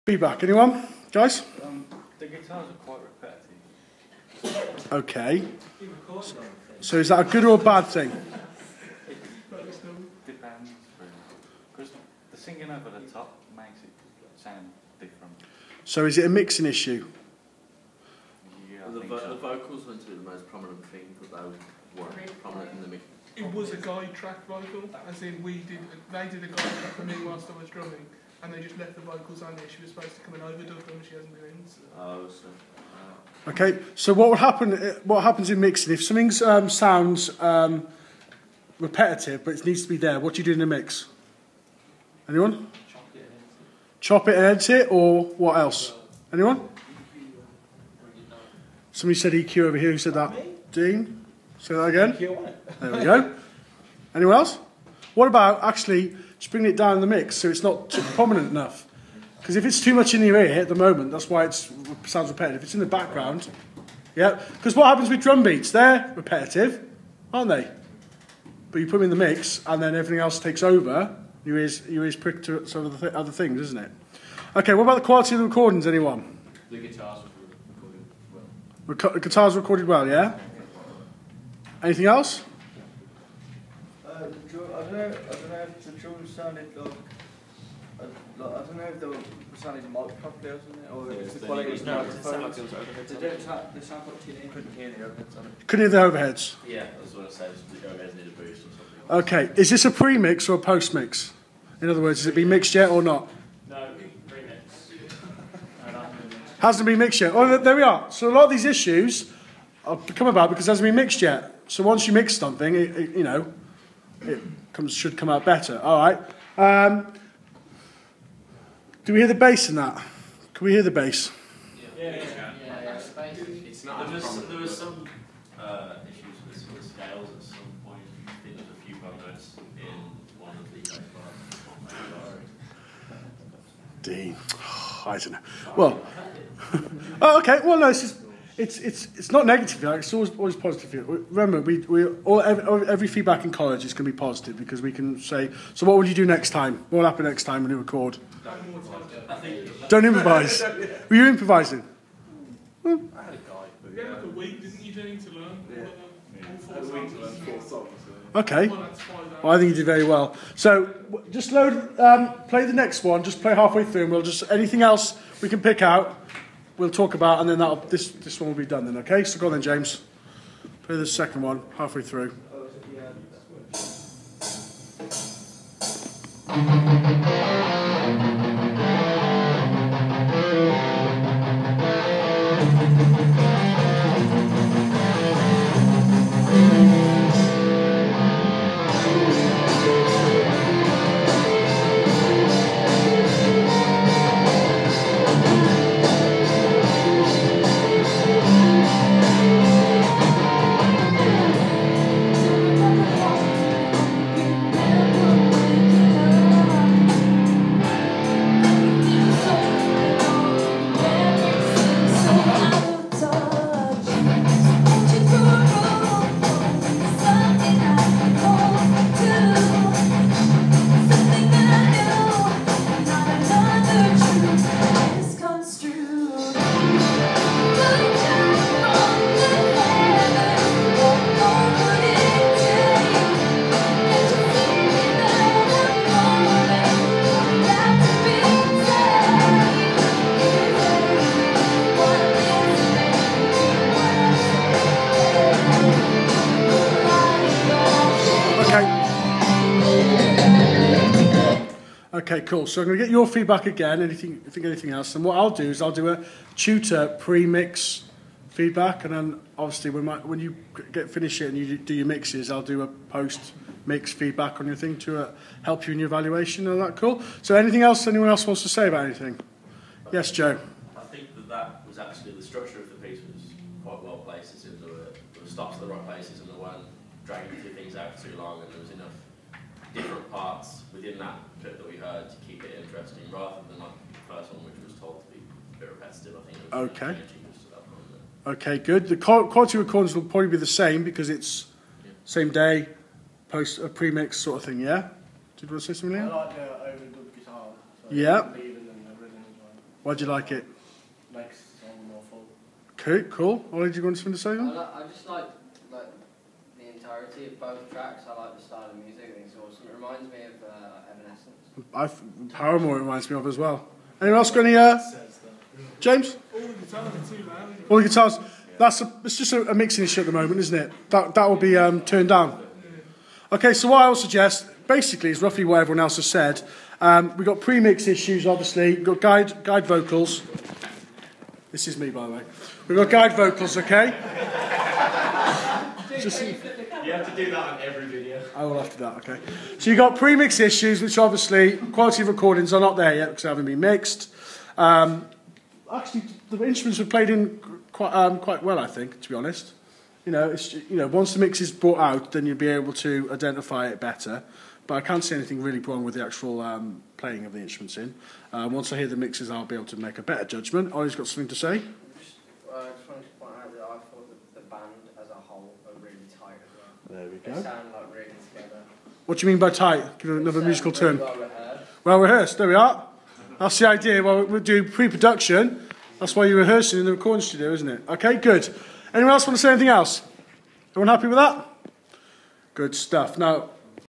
Feedback, anyone? Guys? The guitars are quite repetitive. Okay. So is that a good or a bad thing? It depends, really. Because the singing over the top makes it sound different. So is it a mixing issue? Yeah, The vocals went to be the most prominent thing, but they weren't prominent in the mix. It was a guide track vocal, as in they did a guide track for me whilst I was drumming, and they just left the vocals on there. She was supposed to come and overdub them, she hasn't been in. So. Okay, so what would happen? What happens in mixing if something sounds repetitive but it needs to be there? What do you do in the mix? Anyone? Chop it and edit it, or what else? Anyone? Somebody said EQ over here. Who said that? Dean? Say that again. There we go. Anyone else? What about actually just bringing it down in the mix so it's not too prominent enough? Because if it's too much in your ear at the moment, that's why it sounds repetitive. If it's in the background, yeah. Because what happens with drum beats? They're repetitive, aren't they? But you put them in the mix, and then everything else takes over. Your ears prick to some of the other things, isn't it? Okay. What about the quality of the recordings? Anyone? The guitars were recorded well. Guitars recorded well, yeah. Anything else? I don't know if the drums sounded like I don't know if they were sounding mic properly or something, or if the quality was not. They sound like quite tinny. Couldn't hear the overheads on it. Couldn't hear the overheads. Yeah, I was going to say the overheads need a boost or something. Okay, is this a pre-mix or a post-mix? In other words, has it been mixed yet or not? No, pre-mix. Hasn't been mixed yet. Oh, there we are. So a lot of these issues have come about because it hasn't been mixed yet. So once you mix something, it should come out better. All right. Do we hear the bass in that? Can we hear the bass? Yeah. It's not. There was some issues with some of the scales at some point. I think there's a few bonus in one of the parts. Dean, I don't know. Well, oh, okay. Well, no, it's not negative. It's always positive. Remember, every feedback in college is going to be positive because we can say. So, what would you do next time? What will happen next time when you record? Don't improvise. Were you improvising? Well, I had a guide. You had like a week, didn't you, Jenny, to learn? Yeah. A week to learn 4 songs. okay. Well, I think you did very well. So, just play the next one. Just play halfway through, and we'll just anything else we can pick out. We'll talk about, and then this one will be done then. Okay. So go on then, James. Play the second one halfway through. Okay, cool. So I'm going to get your feedback again. Anything else? And what I'll do is I'll do a tutor pre-mix feedback, and then obviously when you finish it and you do your mixes, I'll do a post-mix feedback on your thing to help you in your evaluation. Is that cool? So anything else? Anyone else wants to say about anything? Yes, Joe. I think that was actually the structure of the piece was quite well placed. There were stops at the right places, and there weren't dragging things out too long, and there was enough different parts within that bit that we heard to keep it interesting, rather than like the first one, which was told to be a bit repetitive. I think. Okay. Okay, good. The quality recordings will probably be the same because it's same day, post a pre-mix sort of thing. Yeah. Did you want to say something? I like the overdub guitar. So yeah. Why'd you like it? Makes the song more full. Cool. Ollie, do you want something to say then? I just like the entirety of both tracks. I like the style of music. I think it's awesome. It reminds me of Evanescence. Paramore reminds me of as well. Anyone else got any? James? All the guitars are too loud. All the guitars. It's just a mixing issue at the moment, isn't it? That will be turned down. Okay, so what I will suggest, basically, is roughly what everyone else has said. We've got pre-mix issues, obviously. We've got guide vocals. This is me, by the way. We've got guide vocals, okay? You have to do that on every video. I will have to do that, okay. So you've got pre-mix issues, which obviously, quality of recordings are not there yet because they haven't been mixed. Actually, the instruments were played in quite well, I think, to be honest. Once the mix is brought out, then you'll be able to identify it better. But I can't see anything really wrong with the actual playing of the instruments in. Once I hear the mixes, I'll be able to make a better judgment. Ollie's got something to say? I just wanted to point out that I thought that the band as a whole are really tight as well. There we They go. sound like really together. What do you mean by tight? Give it another musical Really term. well rehearsed. Well rehearsed, there we are. That's the idea. Well, we'll do pre-production. That's why you're rehearsing in the recording studio, isn't it? Okay, good. Anyone else want to say anything else? Everyone happy with that? Good stuff. Now,